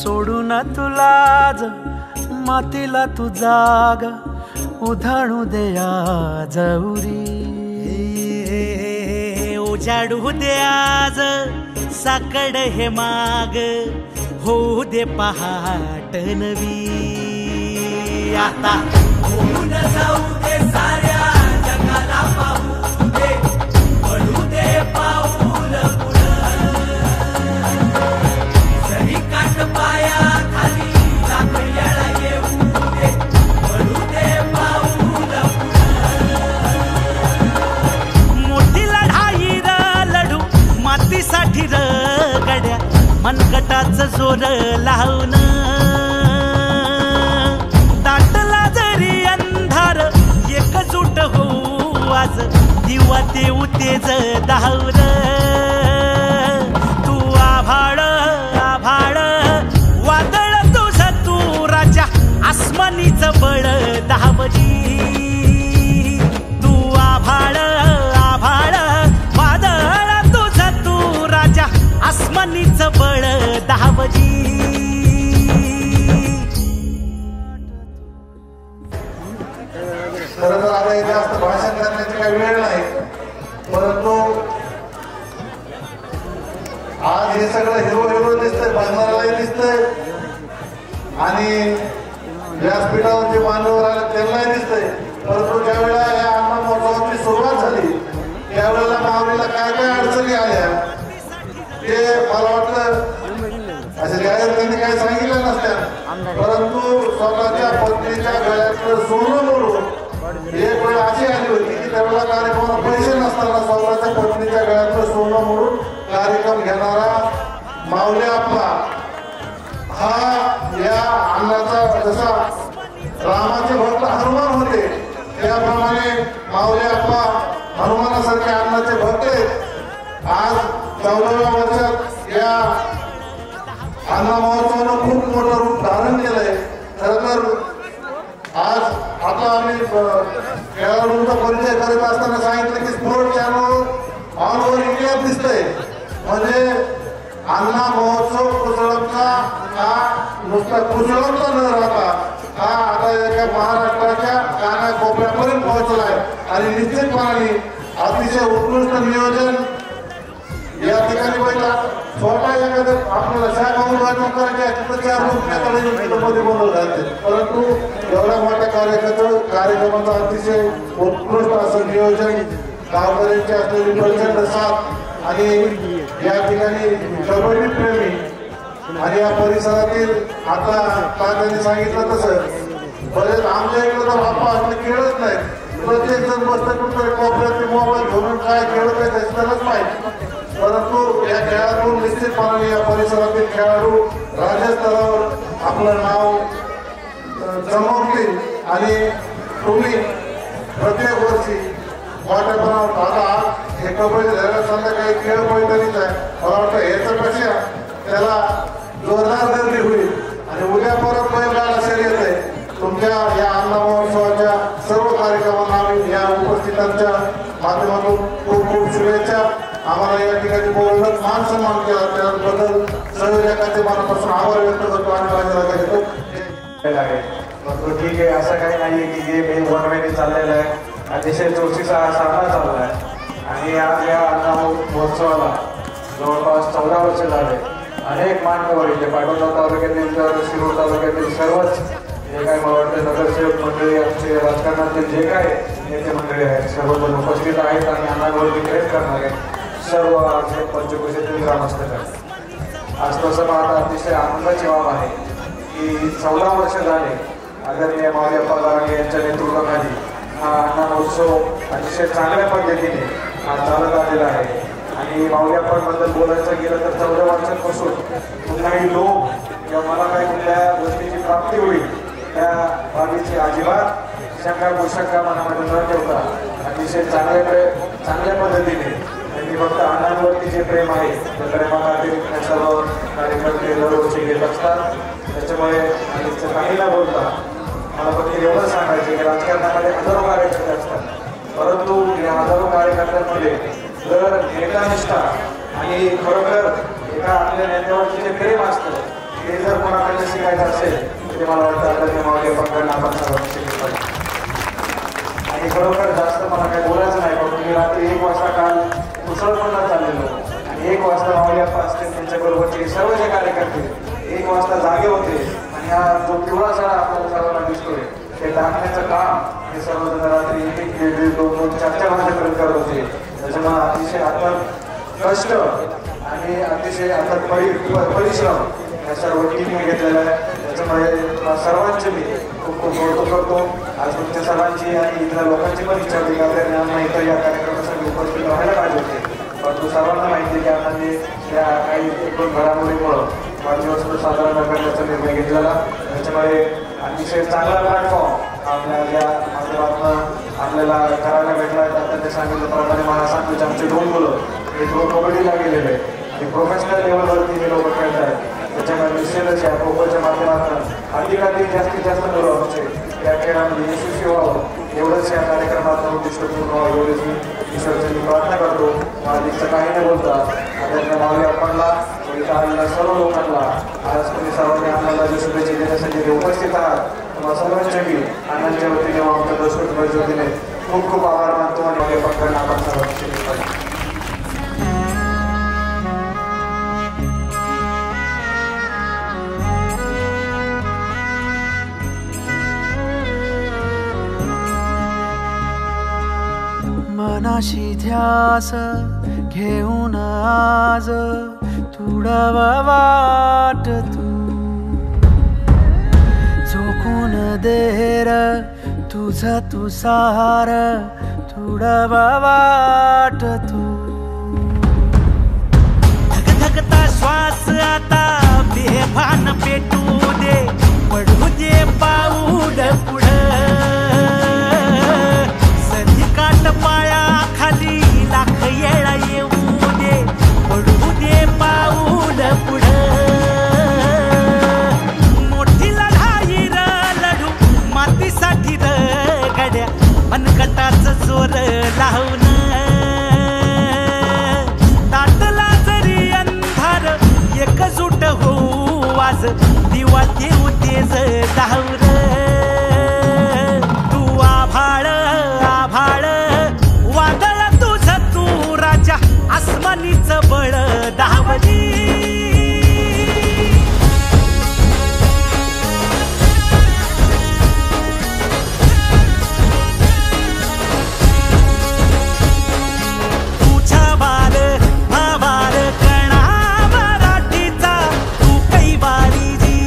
सोडून तुलाज मातीला तू जाग उधाणू दे आज उरी उजाडू दे आज साकड हे माग होऊ दे पहाट नवी आता होऊन जाऊ दे साऱ्या जगाला पाहू दे पडू दे पाऊल जरी काट पाया खाली लाकड्याला येऊ दे पडू दे पाऊल मोठी लढाई र लढू मातीसाठी र गड्या मनगटाचं जोर लावून दाटला जरी अंधार एकजूट होऊ आज दिवा देऊ तेज धावर तू आभाळ आभाळ वादळ तुझं तू राजा आसमानीचं बळ धावली तू आभाळ आभाळ वादळ तुझं तू राजा आसमानीचं बळ धावली खरं तर आता जास्त भाषण करण्याची काही वेळ नाही परंतु आज हे सगळं हिरो हिरो दिसतंय बघणाऱ्यालाही दिसतंय आणि व्यासपीठावर जे मान्यवर आले त्यांनाही दिसतंय परंतु ज्या वेळेला या अण्णा महोत्सवाची सुरुवात झाली त्यावेळेला माऊलीला काय काय अडचणी आल्या ते मला वाटतं असे जाहीर त्यांनी काही सांगितलं नसत्या परंतु स्वतःच्या पत्नीच्या गळ्यातलं सोनं मोडून एक वेळ अशी आली होती की त्यावेळेला कार्यक्रमाला पैसे नसताना स्वतःच्या पत्नीच्या गळ्यातलं सोनं मोडून कार्यक्रम घेणारा माऊली आप्पा हा या अण्णाचा जसा रामाचे भक्त हनुमान होते त्याप्रमाणे माऊली आप्पा हनुमानासारखे अण्णाचे भक्त आहेत आज 14व्या वर्षात या अण्णा महोत्सवानं खूप मोठं रूप धारण केलंय खरं तर आज आता आम्ही खेळाडूंचा परिचय करीत असताना सांगितलं की sport channel all over India दिसतंय म्हणजे अण्णा महोत्सव कुसळपचा हा नुसता कुसळपचा न राहता हा आता एका महाराष्ट्राच्या कानाकोपऱ्यापर्यंत पोहोचलाय आणि निश्चितपणाने अतिशय उत्कृष्ट नियोजन या ठिकाणी पहिला छोटा एखादं आपल्याला शाखा उद्घाटन करायचे आहे तिथं 4 रुपयाकडे बोलवलं जाते परंतु एवढ्या मोठ्या कार्यक्रमाचं अतिशय उत्कृष्ट असं नियोजन गावकऱ्यांची असलेली प्रचंड साथ आणि या ठिकाणी कबड्डी प्रेमी आणि या परिसरातील आता त्यांनी सांगितलं तसं बरेच आमच्या इकडे तर बाप्पा असले खेळत नाहीत प्रत्येक जण बसतं कुठे कोपऱ्यात मोबाईल घेऊन काय खेळत आहे त्याच माहिती परंतु या खेळातून निश्चितपणाने या परिसरातील खेळाडू राज्यस्तरावर आपलं नाव जमवतील आणि तुम्ही प्रत्येक वर्षी मोठ्यापणावर आता हे कबड्डी संध्याकाळी खेळ मैदानीच आहे मला वाटतं याच्यापेक्षा त्याला जोरदार गर्दी होईल आणि उद्या परत बैलगाडा शर्यत आहे तुमच्या या अण्णा महोत्सवाच्या सर्व कार्यक्रमांना आम्ही या उपस्थितांच्या माध्यमातून खूप खूप शुभेच्छा आम्हाला या ठिकाणी बोलवलं मान सन्मान केला त्याबद्दल संयोजकांचे मनापासून आभार व्यक्त करतो आणि माझ्या घेतो ठीक आहे असं काही नाहीये की गेम हे 1 महिने चाललेलं आहे अतिशय चौरशीचा हा सामना चालला आहे आणि आज या अण्णा महोत्सवाला जवळपास 14 वर्ष झाले अनेक मान्यवर इथे पाटोदा तालुक्यातील शिरूर तालुक्यातील सर्वच जे काय मला वाटतं नगरसेवक मंडळी आमचे राजकारणातील जे काय नेते मंडळी आहेत सर्वजण उपस्थित आहेत आणि अण्णांवरती प्रेम करणारे सर्व आमचे पंचकृषीतील ग्रामस्थ आहेत आज तसं पाहता अतिशय आनंदाची बाब आहे की 14 वर्ष झाले आदरणीय माऊली अप्पा गावंडे यांच्या नेतृत्वाखाली हा अण्णा महोत्सव अतिशय चांगल्या पद्धतीने हा चालत आलेला आहे आणि माऊली अप्पांबद्दल बोलायचं गेलं तर 14 वर्षांपासून कुठलाही लोक किंवा मला काही कुठल्या गोष्टीची प्राप्ती होईल त्या बाबीची अजिबात शंका कुशंका मनामध्ये न ठेवता अतिशय चांगल्या पद्धतीने त्यांनी फक्त अण्णांवरती जे प्रेम आहे त्या प्रेमाखाली सर्व कार्यकर्ते दरवर्षी घेत असतात त्याच्यामुळे काही न बोलता मला फक्त एवढं सांगायचं की राजकारणामध्ये हजारो कार्यकर्ते असतात परंतु या हजारो कार्यकर्त्यांमध्ये जर नेतानिष्ठा आणि खरोखर एका आपल्या नेत्यावरचे जे प्रेम असतं ते जर कोणाकडे शिकायचं असेल तर ते मला वाटतं आदरणीय माऊली अप्पांकडून आपण सर्वांनी शिकलं पाहिजे. आणि खरोखर जास्त मला काही बोलायचं नाही, पण तुम्ही रात्री 1 वाजता काल मुसळपणला चाललेलो आणि 1 वाजता माऊली अप्पा असतील त्यांच्याबरोबरचे सर्व जे कार्यकर्ते 1 वाजता जागे होते आणि हा जो पिवळा सडा आपल्याला सर्वांना दिसतोय ते टाकण्याचं काम हे सर्वजण रात्री 1-1, 1-1, 2-2, 4-4 वाजेपर्यंत करत होते. त्याच्यामुळे अतिशय अथक कष्ट आणि अतिशय अथक परिश्रम या सर्व टीमने घेतलेला आहे. त्याच्यामुळे सर्वांचे मी खूप खूप कौतुक करतो. आज तुमच्या सर्वांची आणि इथल्या लोकांची पण इच्छा होती का इतर या कार्यक्रमासाठी उपस्थित राहायला पाहिजे होते, परंतु सर्वांना माहिती की आता त्या काही 1-2 घडामोडीमुळं वाढदिवस साजरा न करण्याचा निर्णय घेतलेला. त्याच्यामुळे अतिशय चांगला प्लॅटफॉर्म आपल्या या माध्यमातून आपल्याला करायला भेटला. आता ते सांगितल्याप्रमाणे मला सांगतो आमचे 2 मुलं हे कबड्डीला गेलेले आणि प्रोफेशनल लेवलवरती हे लोक खेळत आहेत. त्याच्यामुळे निश्चितच या प्रोफोच्या माध्यमातून अधिकाधिक जास्तीत जास्त मुलं आमचे या खेळामध्ये यशस्वी व्हावं एवढंच या कार्यक्रमातून उद्दिष्ट पूर्ण व्हावं एवढीच मी ईश्वरची प्रार्थना करतो. अधिकचं काही न बोलता आदरणीय माऊली अप्पांना इथं आलेल्या सर्व लोकांना आज तुम्ही सर्वांनी आम्हाला जे शुभेच्छा देण्यासाठी जे उपस्थित आहात तुम्हाला सर्वांचे मी आनंदच्या वतीने व आमच्या दर्शकांच्या वतीने खूप खूप आभार मानतो आणि माऊली अप्पांकडून आपण सर्वांची शिकतो. मनाशी ध्यास घेऊन आज तुडवा वाट तू झोकून देर तुझं तू सार तुडवा वाट तू धगधगता श्वास आता बेभान पेटू दे पडू दे पाऊल पुढं काट पाया खाली लाख येळा येऊ दे पडू दे पाऊल पुढं मोठी लढाई र लढू मातीसाठी र गड्या मनकटाच जोर लावून ताटला जरी अंधार एकजूट होऊ आज दिवा देऊ तेज दाऊर तू आभाळ वादळ तुझ तू राजा आसमानीच बळ दावली तुझा बाल भावार कणा मराठीचा तू कैवारी जी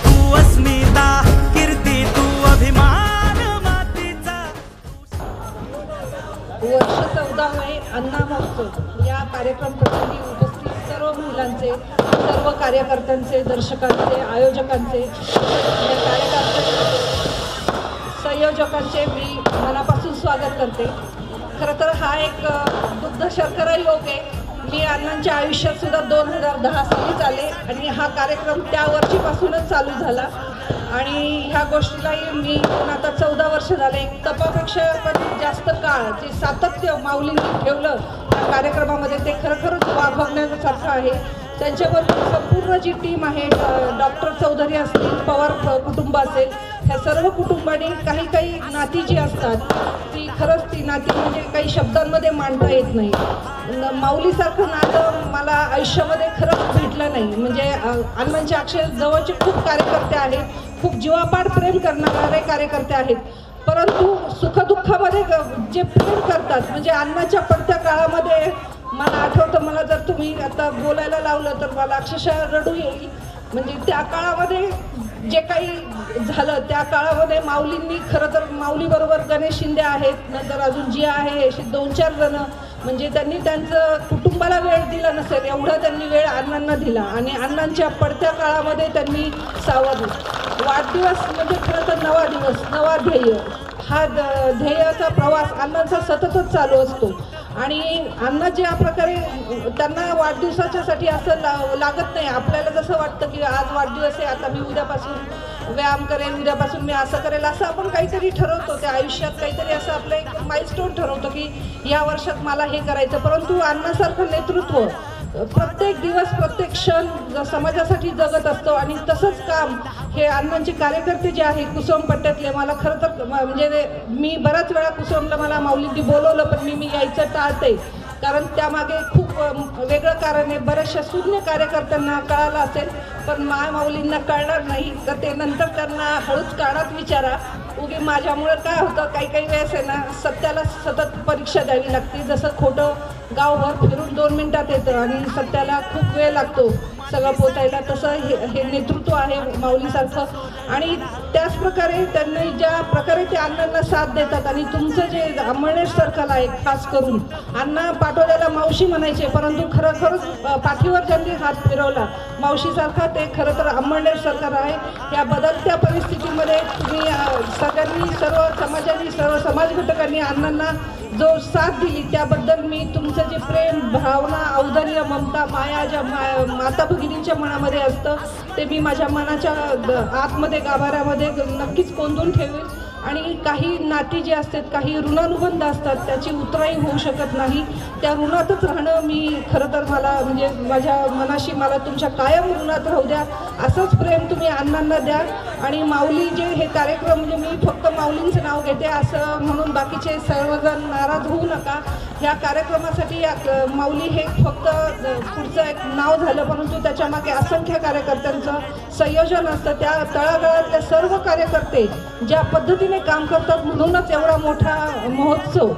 तू अस्मिता कीर्ती तू अभिमान वर्ष 14वे अण्णा महोत्सव या कार्यक्रम प्रसंगी उपस्थित सर्व महिलांचे, सर्व कार्यकर्त्यांचे, दर्शकांचे, आयोजकांचे, या कार्यकर्त्यांचे, संयोजकांचे मी मनापासून स्वागत करते. खरं तर हा एक दुग्ध शर्करा योग आहे. मी अण्णांच्या आयुष्यात सुद्धा 2010 सालीच आले आणि हा कार्यक्रम त्या वर्षीपासूनच चालू झाला आणि ह्या गोष्टीलाही मी आता 14 वर्ष झाले. तपापेक्षा पण जास्त काळ जे सातत्य माऊलींनी ठेवलं त्या कार्यक्रमामध्ये ते खरोखरच वाढवण्यासारखं आहे. त्यांच्याबरोबर संपूर्ण जी टीम आहे, डॉक्टर चौधरी असतील, पवार कुटुंब असेल, ह्या सर्व कुटुंबाने काही नाती जी असतात ती खरंच ती नाती म्हणजे काही शब्दांमध्ये मांडता येत नाही. माऊलीसारखं नातं मला आयुष्यामध्ये खरंच भेटलं नाही. म्हणजे अण्णांच्या अक्षर जवळचे खूप कार्यकर्ते आहेत, खूप जीवापाड प्रेम करणारे कार्यकर्ते आहेत, परंतु सुखदुःखामध्ये जे प्रेम करतात म्हणजे अण्णाच्या पडत्या काळामध्ये मला आठवतं, मला जर तुम्ही आता बोलायला लावलं तर मला अक्षरशः रडू येईल. म्हणजे त्या काळामध्ये जे काही झालं त्या काळामध्ये माऊलींनी खरं तर माऊलीबरोबर गणेश शिंदे आहेत, नंतर अजून जी आहे अशी 2-4 जण म्हणजे त्यांनी त्यांचं कुटुंबाला वेळ दिला नसेल एवढा त्यांनी वेळ अण्णांना दिला आणि अण्णांच्या पडत्या काळामध्ये त्यांनी सावरलं. वाढदिवस म्हणजे खरं तर नवा दिवस, नवा ध्येय, हा ध्येयाचा प्रवास अण्णांचा सततच चालू असतो आणि अण्णा ज्या प्रकारे त्यांना वाढदिवसाच्यासाठी असं लागत नाही. आपल्याला जसं वाटतं की आज वाढदिवस आहे, आता मी उद्यापासून व्यायाम करेन, उद्यापासून मी असं करेल, असं आपण काहीतरी ठरवतो. त्या आयुष्यात काहीतरी असं आपलं एक माइलस्टोन ठरवतो की या वर्षात मला हे करायचं. परंतु अण्णासारखं नेतृत्व प्रत्येक दिवस प्रत्येक क्षण समाजासाठी जगत असतो आणि तसंच काम हे अण्णांचे कार्यकर्ते जे आहे कुसुम पट्ट्यातले, मला खरं तर म्हणजे मी बऱ्याच वेळा कुसुमला मला माऊलींनी बोलवलं पण मी यायचं टाळते, कारण त्यामागे खूप वेगळं कारण आहे. बऱ्याचशा शून्य कार्यकर्त्यांना कळालं असेल पण माऊलींना कळणार नाही, तर ते नंतर त्यांना हळूच कानात विचारा. उगी माझ्यामुळं काय होतं, काही वेळेस आहे ना सत्याला सतत परीक्षा द्यावी लागते. जसं खोटं गावभर फिरून 2 मिनिटात येतं आणि सत्याला खूप वेळ लागतो सगळं पोचायला, तसं हे नेतृत्व आहे माऊलीसारखं. आणि त्याच प्रकारे त्यांनी ज्या प्रकारे ते अण्णांना साथ देतात आणि तुमचं जे अंमळनेर सर्कल आहे खास करून, अण्णा पाटोद्याला मावशी म्हणायचे परंतु खरोखरच पाठीवर ज्यांनी हात फिरवला मावशीसारखा ते खरं तर अंमळनेर सर्कल आहे. या बदलत्या परिस्थितीमध्ये तुम्ही सगळ्यांनी, सर्व समाजाने, सर्व समाज घटकांनी अण्णांना जो साथ दिली त्याबद्दल मी तुमचं जे प्रेम, भावना, औदार्य, ममता, माया ज्या माता भगिनींच्या मनामध्ये असतं ते मी माझ्या मनाच्या आतमध्ये गाभाऱ्यामध्ये नक्कीच कोंदून ठेवेन. आणि काही नाती जी असतात, काही ऋणानुबंध असतात त्याची उतराई होऊ शकत नाही. त्या ऋणातच राहणं मी खरं तर मला म्हणजे माझ्या मनाशी मला तुमच्या कायम ऋणात राहू द्या, असंच प्रेम तुम्ही अण्णांना द्या. आणि माऊली जे हे कार्यक्रम म्हणजे मी फक्त माऊलींचं नाव घेते असं म्हणून बाकीचे सर्वजण नाराज होऊ नका. ह्या कार्यक्रमासाठी माऊली हे फक्त पुढचं एक नाव झालं, परंतु त्याच्यामागे असंख्य कार्यकर्त्यांचं संयोजन असतं. त्या तळागाळातले सर्व कार्यकर्ते ज्या पद्धतीने काम करतात म्हणूनच एवढा मोठा महोत्सव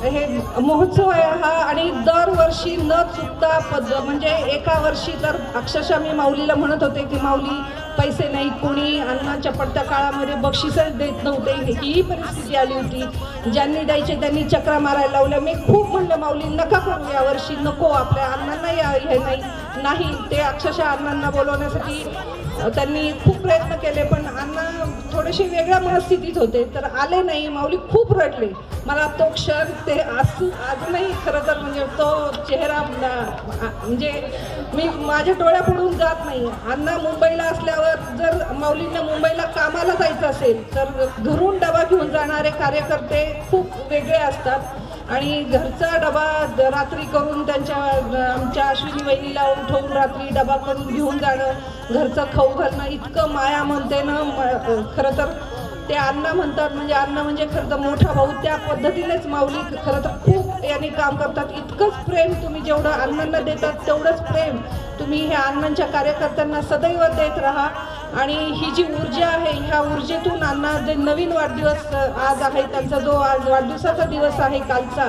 हे महोत्सव आहे हा. आणि दरवर्षी न चुकता म्हणजे एका वर्षी तर अक्षरशः मी माऊलीला म्हणत होते की माऊली पैसे नाही, कोणी अण्णांच्या पडत्या काळामध्ये बक्षीसच देत नव्हते, ही परिस्थिती आली होती. ज्यांनी द्यायचे त्यांनी चक्रा मारायला लावल्या. मी खूप म्हणलं माऊली नका करू यावर्षी, नको, आपल्या अण्णांना हे नाही. ते अक्षरशः अण्णांना बोलवण्यासाठी त्यांनी खूप प्रयत्न केले पण अण्णा थोडेसे वेगळ्या मनस्थितीत होते तर आले नाही. माऊली खूप रडले. मला तो क्षण ते अजूनही खरं तर म्हणजे तो चेहरा म्हणजे मी माझ्या डोळ्यापुढून जात नाही. अण्णा मुंबईला असल्यावर जर माऊलींना मुंबईला कामाला जायचं असेल तर घरून डबा घेऊन जाणारे कार्यकर्ते खूप वेगळे असतात आणि घरचा डबा रात्री करून आमच्या अश्विनी वहिनीला उठवून रात्री डबा करून घेऊन जाणं, घरचं खाऊ घालणं, इतकं माया म्हणते ना खरं तर ते अण्णा म्हणतात. म्हणजे अण्णा म्हणजे खरं तर मोठा भाऊ, त्या पद्धतीनेच माऊली खरं तर खूप यांनी काम करतात. इतकंच प्रेम तुम्ही जेवढं अण्णांना देतात तेवढंच प्रेम तुम्ही ह्या अण्णांच्या कार्यकर्त्यांना सदैव देत राहा. आणि ही जी ऊर्जा आहे ह्या ऊर्जेतून अण्णा जे नवीन वाढदिवस आज आहे त्यांचा, जो आज वाढदिवसाचा दिवस आहे कालचा,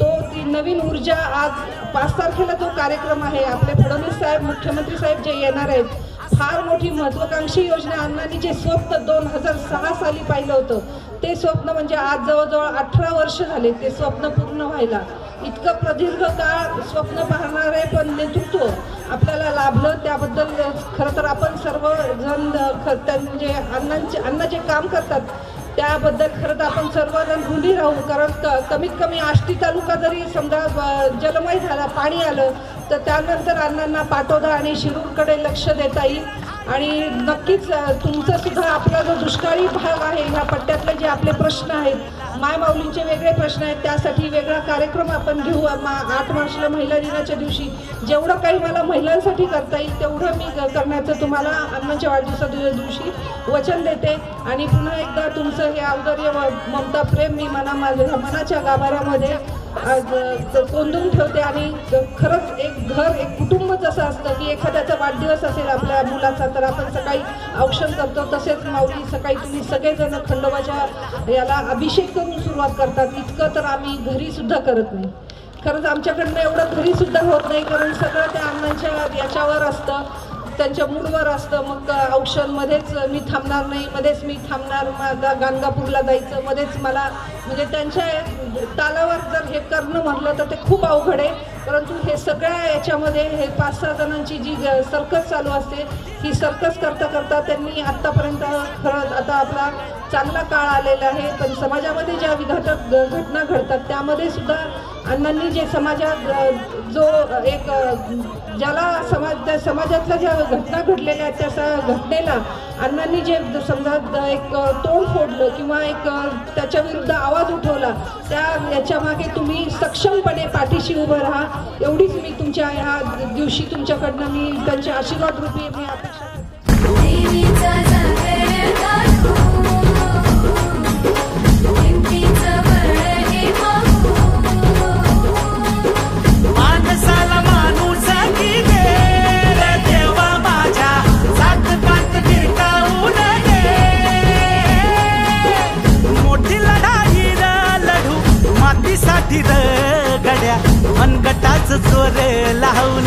ती नवीन ऊर्जा आज 5 तारखेला जो कार्यक्रम आहे आपले फडणवीस साहेब, मुख्यमंत्री साहेब जे येणार आहेत, फार मोठी महत्त्वाकांक्षी योजना अण्णांनी जे स्वप्न 2006 साली पाहिलं होतं ते स्वप्न म्हणजे आज जवळजवळ 18 वर्ष झाले ते स्वप्न पूर्ण व्हायला. इतकं प्रदीर्घ काळ स्वप्न पाहणारे पण नेतृत्व आपल्याला लाभलं त्याबद्दल खरं तर आपण सर्वजण म्हणजे अण्णा जे काम करतात त्याबद्दल खरं तर आपण सर्वजण ऋणी राहू. कारण कमीत कमी आष्टी तालुका जरी समजा जलमय झाला, पाणी आलं तर त्यानंतर अण्णांना पाटोदा आणि शिरूरकडे लक्ष देता येईल. आणि नक्कीच तुमचं सुद्धा आपला जो दुष्काळी भाग आहे ह्या पट्ट्यातले जे आपले प्रश्न आहेत, माय माऊलींचे वेगळे प्रश्न आहेत, त्यासाठी वेगळा कार्यक्रम आपण घेऊ. 8 मार्चला महिला दिनाच्या दिवशी जेवढं काही मला महिलांसाठी करता येईल तेवढं मी करण्याचं तुम्हाला अण्णांच्या वाढदिवसाच्या दिवशी वचन देते. आणि पुन्हा एकदा तुमचं हे औदार्य ममता प्रेम मी माझ्या मनाच्या गाभाऱ्यामध्ये कोंदून ठेवते. आणि खरंच एक घर, एक कुटुंब जसं असतं की एखाद्याचा वाढदिवस असेल आपल्या मुलाचा तर आपण सकाळी औक्षण करतो, तसेच माऊली सकाळी तुम्ही सगळेजण खंडोबाच्या याला अभिषेक करून सुरुवात करतात. इतकं तर आम्ही घरी सुद्धा करत नाही. खरंच आमच्याकडनं एवढं घरी सुद्धा होत नाही, कारण सगळं त्या अण्णांच्या याच्यावर असतं, त्यांच्या मूडवर असतं. मग औक्षणमध्येच मी थांबणार नाही, मध्येच मी थांबणार, गाणगापूरला जायचं, मध्येच मला म्हणजे त्यांच्या तालावर जर हे करणं म्हटलं तर ते खूप अवघड आहे. परंतु हे सगळ्या याच्यामध्ये हे 5-6 जणांची जी सर्कस चालू असते ही सर्कस करता करता त्यांनी आत्तापर्यंत खरंच आता आपला चांगला काळ आलेला आहे, पण समाजामध्ये ज्या विघातक घटना घडतात त्यामध्ये सुद्धा अण्णांनी जे समाजात जो एक ज्याला समाजातल्या ज्या घटना घडलेल्या आहेत त्या घटनेला अण्णांनी जे समजा एक तोंड फोडलं किंवा एक त्याच्या विरुद्ध आवाज उठवला, याच्या मागे तुम्ही सक्षमपणे पाठीशी उभं राहा, एवढीच मी तुमच्या ह्या दिवशी तुमच्याकडनं मी त्यांचे आशीर्वाद रूपी मी अपेक्षा माणसाला माणूस की दे रे देवा माझ्या, सात कात फिरकावून दे, मोठी लढाई लढू मातीसाठी गड्या, मनगटाच जोर लावून